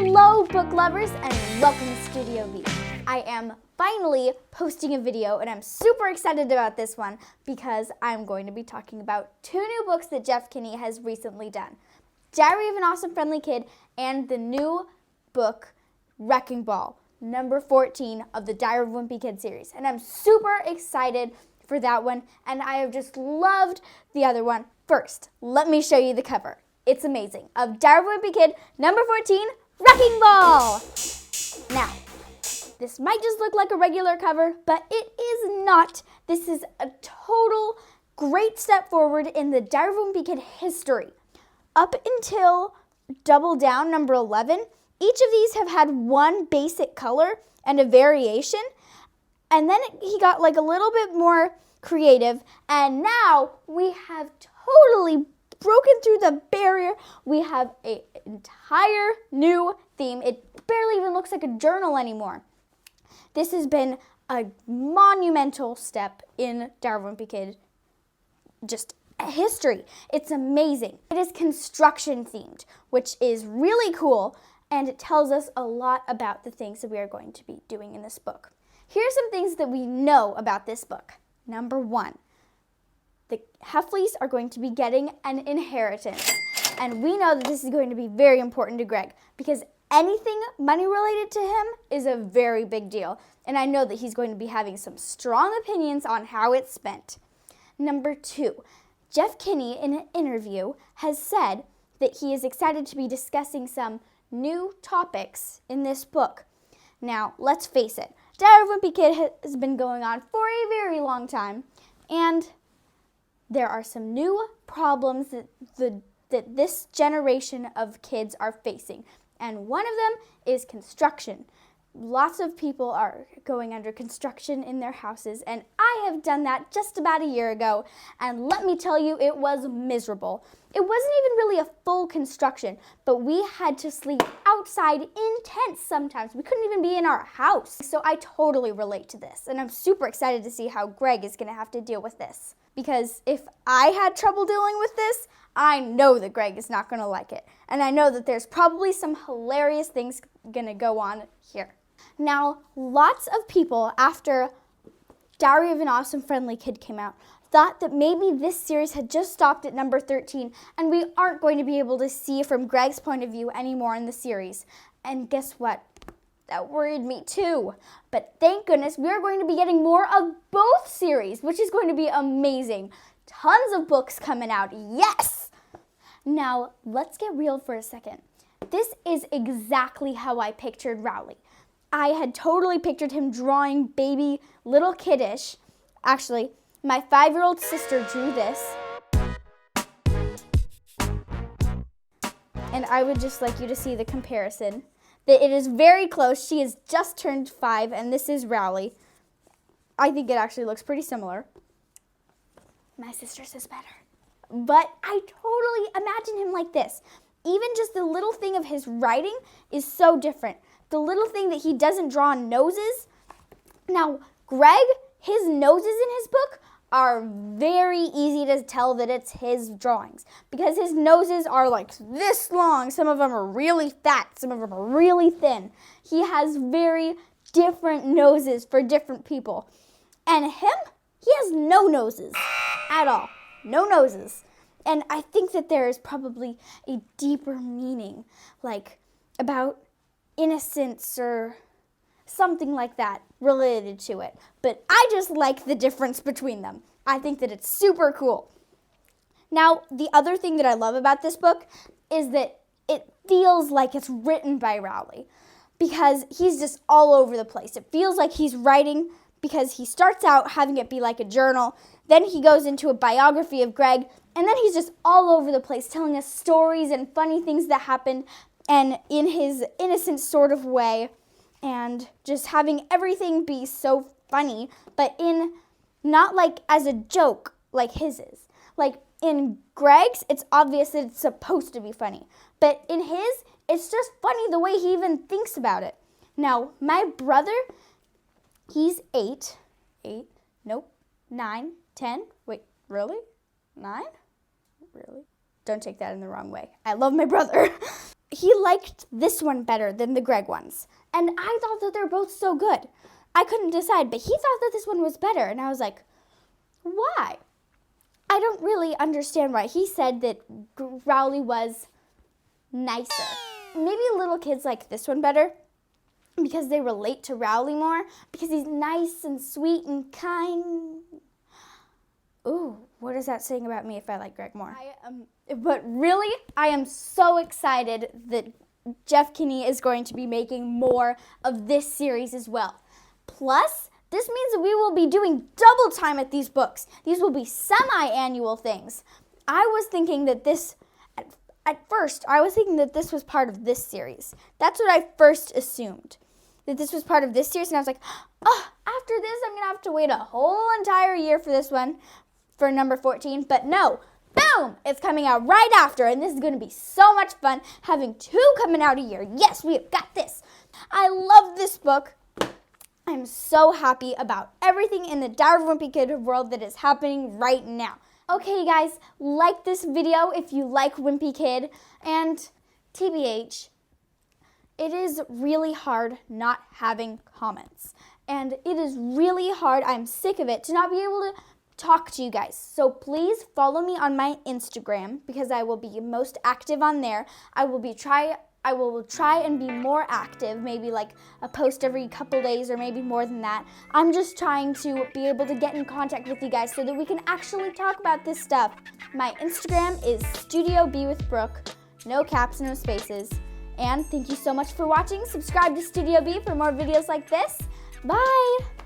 Hello book lovers and welcome to Studio V. I am finally posting a video and I'm super excited about this one because I'm going to be talking about two new books that Jeff Kinney has recently done. Diary of an Awesome Friendly Kid and the new book Wrecking Ball, number 14 of the Diary of Wimpy Kid series. And I'm super excited for that one and I have just loved the other one. First, let me show you the cover. It's amazing. Of Diary of Wimpy Kid, number 14, Wrecking Ball. Now, this might just look like a regular cover, but it is not. This is a total great step forward in the Diary of Wimpy Kid history. Up until Double Down, number 11, each of these have had one basic color and a variation, and then he got like a little bit more creative, and now we have totally broken through the barrier. We have an entire new theme. It barely even looks like a journal anymore. This has been a monumental step in Diary of Wimpy Kid just history. It's amazing. It is construction themed, which is really cool, and it tells us a lot about the things that we are going to be doing in this book. Here are some things that we know about this book. Number 1. The Heffleys are going to be getting an inheritance. And we know that this is going to be very important to Greg because anything money related to him is a very big deal. And I know that he's going to be having some strong opinions on how it's spent. Number 2, Jeff Kinney in an interview has said that he is excited to be discussing some new topics in this book. Now, let's face it, Diary of Wimpy Kid has been going on for a very long time, and there are some new problems that this generation of kids are facing, and one of them is construction. Lots of people are going under construction in their houses, and I have done that just about a year ago, and let me tell you, it was miserable. It wasn't even really a full construction, but we had to sleep outside in tents sometimes. We couldn't even be in our house. So I totally relate to this, and I'm super excited to see how Greg is going to have to deal with this. Because if I had trouble dealing with this, I know that Greg is not going to like it. And I know that there's probably some hilarious things going to go on here. Now, lots of people, after Diary of an Awesome Friendly Kid came out, thought that maybe this series had just stopped at number 13 and we aren't going to be able to see from Greg's point of view anymore in the series. And guess what? That worried me too. But thank goodness we are going to be getting more of both series, which is going to be amazing. Tons of books coming out. Yes! Now, let's get real for a second. This is exactly how I pictured Rowley. I had totally pictured him drawing baby, little kiddish. Actually, my 5-year-old sister drew this. And I would just like you to see the comparison. That it is very close. She has just turned 5, and this is Rowley. I think it actually looks pretty similar. My sister says better. But I totally imagine him like this. Even just the little thing of his writing is so different. The little thing that he doesn't draw noses. Now, Greg, his noses in his book are very easy to tell that it's his drawings because his noses are like this long. Some of them are really fat. Some of them are really thin. He has very different noses for different people. And him, he has no noses at all. No noses. And I think that there is probably a deeper meaning, like about innocence or something like that related to it. But I just like the difference between them. I think that it's super cool. Now, the other thing that I love about this book is that it feels like it's written by Rowley because he's just all over the place. It feels like he's writing because he starts out having it be like a journal, then he goes into a biography of Greg, and then he's just all over the place telling us stories and funny things that happened and in his innocent sort of way, and just having everything be so funny, but in not like as a joke like his is. Like in Greg's, it's obvious that it's supposed to be funny, but in his, it's just funny the way he even thinks about it. Now, my brother, he's 9, 10, wait, really? 9? Really? Don't take that in the wrong way. I love my brother. he liked this one better than the Greg ones. And I thought that they're both so good. I couldn't decide, but he thought that this one was better. And I was like, why? I don't really understand why. He said that Rowley was nicer. Maybe little kids like this one better because they relate to Rowley more, because he's nice and sweet and kind. Ooh, what is that saying about me if I like Greg more? But really, I am so excited that Jeff Kinney is going to be making more of this series as well. Plus, this means that we will be doing double time at these books. These will be semi-annual things. I was thinking that this, at first, I was thinking that this was part of this series. That's what I first assumed, that this was part of this series. And I was like, oh, after this, I'm going to have to wait a whole entire year for this one, for number 14. But no, boom, it's coming out right after. And this is going to be so much fun, having 2 coming out a year. Yes, we have got this. I love this book. I'm so happy about everything in the Diary of a Wimpy Kid world that is happening right now. Okay, guys, like this video if you like Wimpy Kid. And TBH, it is really hard not having comments. And it is really hard, I'm sick of it, to not be able to talk to you guys. So please follow me on my Instagram because I will be most active on there. I will try and be more active, maybe like a post every couple days or maybe more than that. I'm just trying to be able to get in contact with you guys so that we can actually talk about this stuff. My Instagram is Studio B with Brooke, no caps, no spaces. And thank you so much for watching. Subscribe to Studio B for more videos like this. Bye!